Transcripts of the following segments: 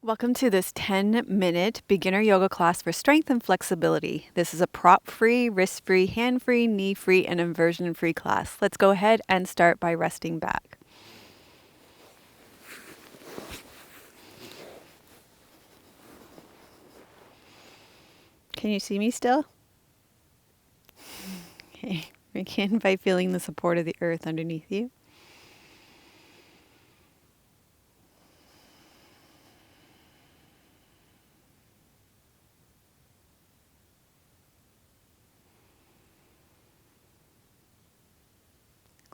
Welcome to this 10-minute beginner yoga class for strength and flexibility. This is a prop-free, wrist-free, hand-free, knee-free, and inversion-free class. Let's go ahead and start by resting back. Can you see me still? Okay, begin by feeling the support of the earth underneath you.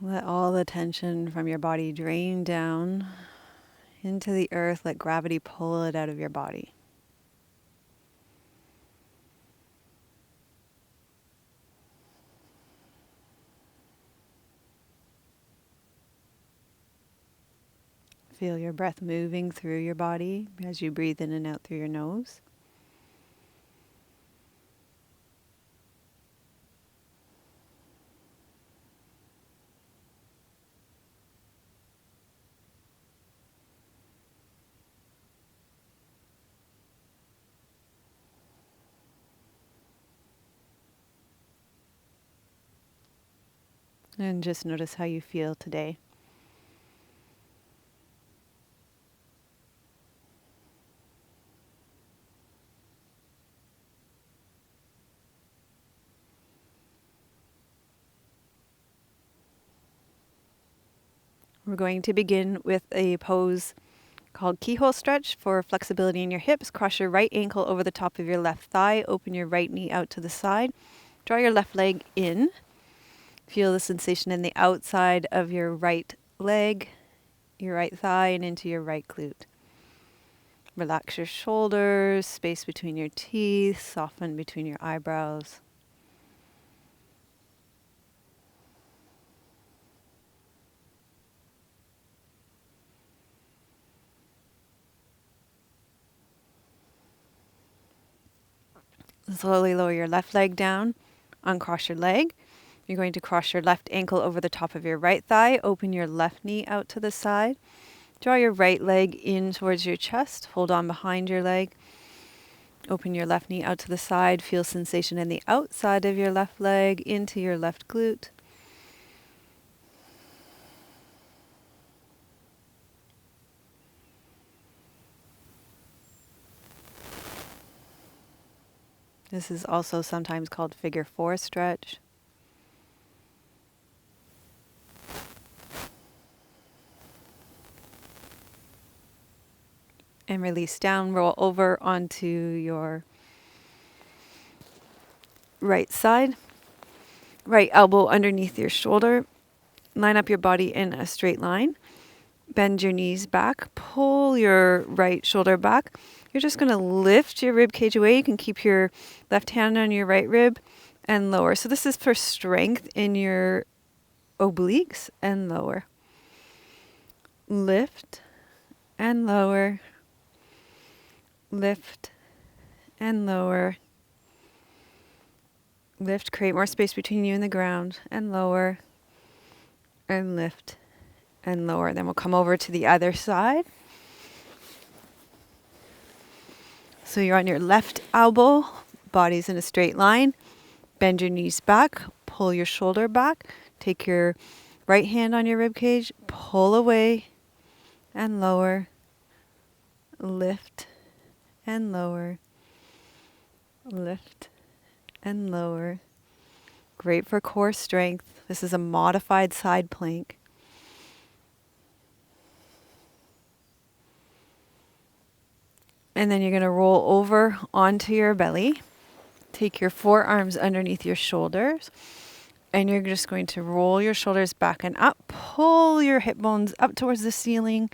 Let all the tension from your body drain down into the earth. Let gravity pull it out of your body. Feel your breath moving through your body as you breathe in and out through your nose. And just notice how you feel today. We're going to begin with a pose called keyhole stretch for flexibility in your hips. Cross your right ankle over the top of your left thigh. Open your right knee out to the side. Draw your left leg in. Feel the sensation in the outside of your right leg, your right thigh, and into your right glute. Relax your shoulders, space between your teeth, soften between your eyebrows. Slowly lower your left leg down, uncross your leg. You're going to cross your left ankle over the top of your right thigh, open your left knee out to the side. Draw your right leg in towards your chest, hold on behind your leg. Open your left knee out to the side, feel sensation in the outside of your left leg, into your left glute. This is also sometimes called figure 4 stretch. And release down, roll over onto your right side. Right elbow underneath your shoulder. Line up your body in a straight line. Bend your knees back. Pull your right shoulder back. You're just going to lift your rib cage away. You can keep your left hand on your right rib and lower. So this is for strength in your obliques and lower. Lift and lower. Lift and lower. Lift, create more space between you and the ground, and lower, and lift, and lower. Then we'll come over to the other side. So you're on your left elbow, body's in a straight line. Bend your knees back, pull your shoulder back. Take your right hand on your rib cage, pull away, and lower, lift, and lower, lift, and lower. Great for core strength. This is a modified side plank. And then you're going to roll over onto your belly. Take your forearms underneath your shoulders. And you're just going to roll your shoulders back and up. Pull your hip bones up towards the ceiling.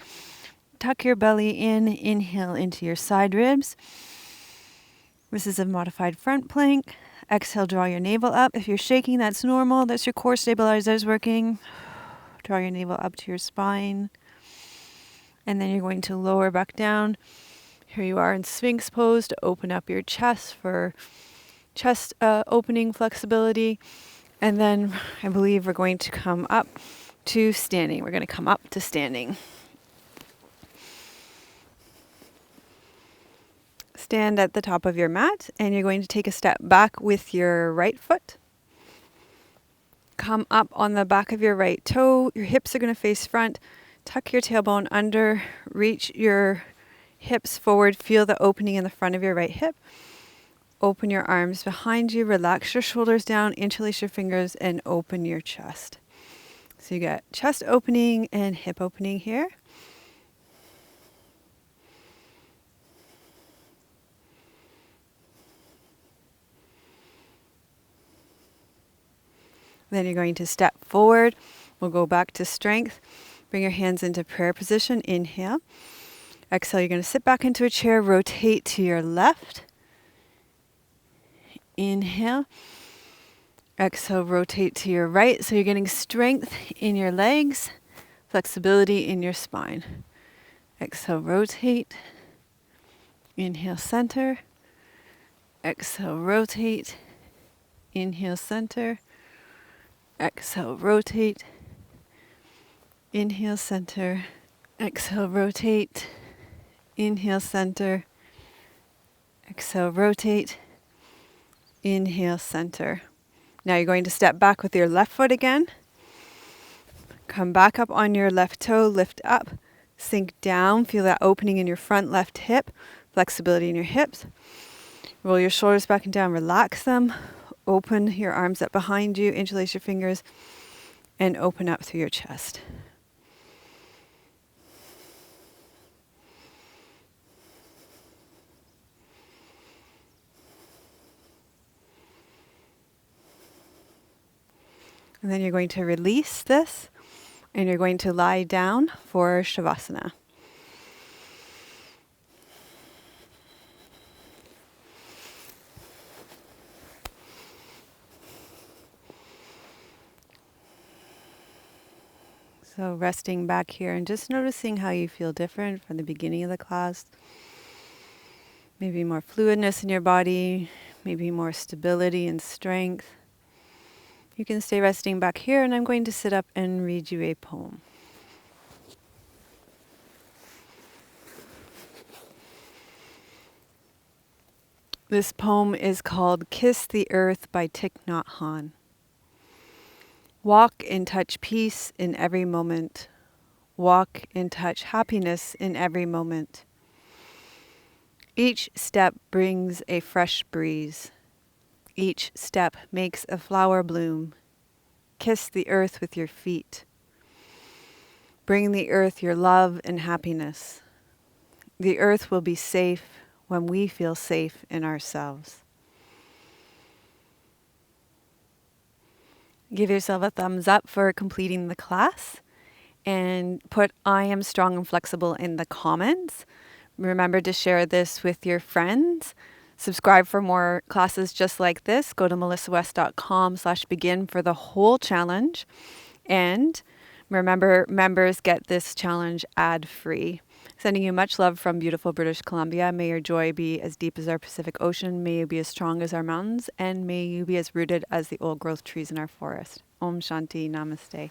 Tuck your belly in. Inhale into your side ribs. This is a modified front plank. Exhale, draw your navel up. If you're shaking, that's normal. That's your core stabilizers working. Draw your navel up to your spine. And then you're going to lower back down. Here you are in Sphinx pose to open up your chest for chest opening flexibility. And then I believe we're going to come up to standing. We're going to come up to standing. stand at the top of your mat and you're going to take a step back with your right foot. Come up on the back of your right toe. Your hips are going to face front. Tuck your tailbone under. Reach your hips forward. Feel the opening in the front of your right hip. Open your arms behind you. Relax your shoulders down. Interlace your fingers and open your chest. So you got chest opening and hip opening here. Then you're going to step forward. We'll go back to strength. Bring your hands into prayer position. Inhale. Exhale, you're going to sit back into a chair. Rotate to your left. Inhale. Exhale, rotate to your right. So you're getting strength in your legs, flexibility in your spine. Exhale, rotate. Inhale, center. Exhale, rotate. Inhale, center. Exhale, rotate. Inhale, center. Exhale, rotate. Inhale, center. Exhale, rotate. Inhale, center. Now you're going to step back with your left foot again. Come back up on your left toe, lift up, sink down. Feel that opening in your front left hip, flexibility in your hips. Roll your shoulders back and down, relax them. Open your arms up behind you, interlace your fingers, and open up through your chest. And then you're going to release this, and you're going to lie down for shavasana. So resting back here and just noticing how you feel different from the beginning of the class. Maybe more fluidness in your body, maybe more stability and strength. You can stay resting back here, and I'm going to sit up and read you a poem. This poem is called Kiss the Earth by Thich Nhat Hanh. Walk and touch peace in every moment. Walk and touch happiness in every moment. Each step brings a fresh breeze. Each step makes a flower bloom. Kiss the earth with your feet. Bring the earth your love and happiness. The earth will be safe when we feel safe in ourselves. Give yourself a thumbs up for completing the class and put "I am strong and flexible" in the comments. Remember to share this with your friends. Subscribe for more classes just like this. Go to melissawest.com/begin for the whole challenge. And remember, members get this challenge ad-free. Sending you much love from beautiful British Columbia. May your joy be as deep as our Pacific Ocean. May you be as strong as our mountains. And may you be as rooted as the old growth trees in our forest. Om Shanti. Namaste.